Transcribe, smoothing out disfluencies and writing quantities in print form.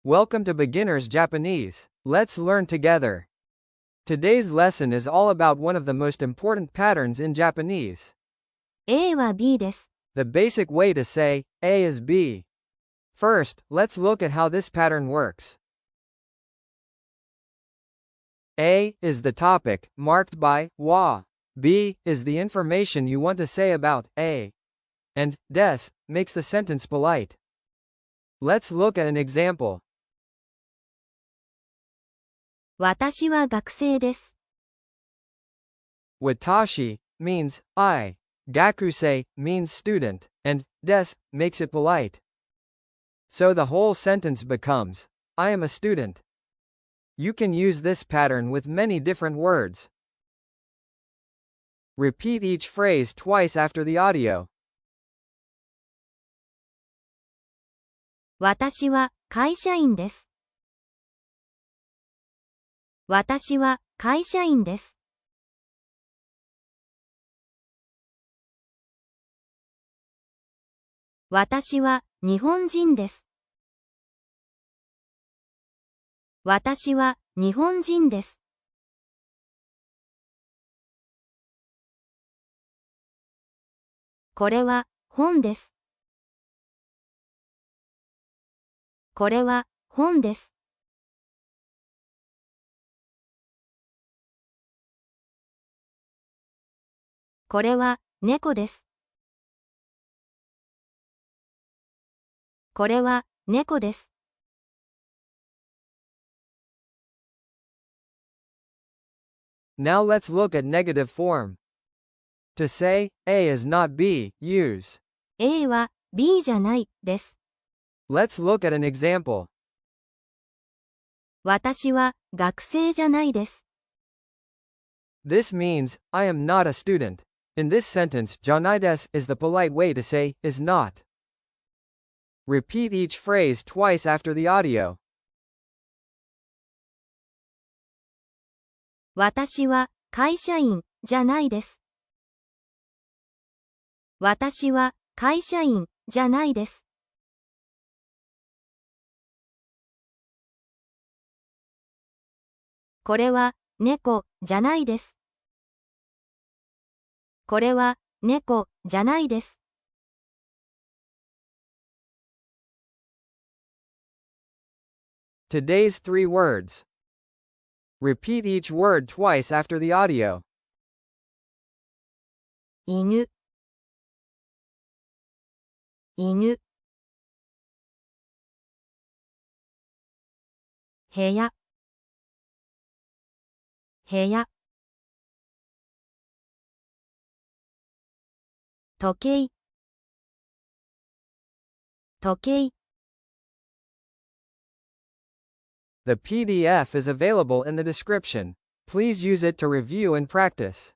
Welcome to Beginner's Japanese. Let's learn together. Today's lesson is all about one of the most important patterns in Japanese. A は B です。The basic way to say A is B. First, let's look at how this pattern works. A is the topic, marked by wa. B is the information you want to say about A. And des makes the sentence polite. Let's look at an example. 私は学生です。Watashi means I. Gakusei means student, and des makes it polite. So the whole sentence becomes, I am a student. You can use this pattern with many different words. Repeat each phrase twice after the audio. 私は会社員です。私は会社員です。私は日本人です。私は日本人です。これは本です。これは本です。これは猫です。これは猫です。Now let's look at negative form. To say A is not B, use A は B じゃないです。Let's look at an example. 私は学生じゃないです。This means, I am not a student. In this sentence, janai desu is the polite way to say is not. Repeat each phrase twice after the audio. 私は会社員じゃないです。私は会社員じゃないです。これは猫じゃないです。これは猫じゃないです。Today's 3 words. Repeat each word twice after the audio. 犬、犬。部屋、部屋。時計、時計。The PDF is available in the description. Please use it to review and practice.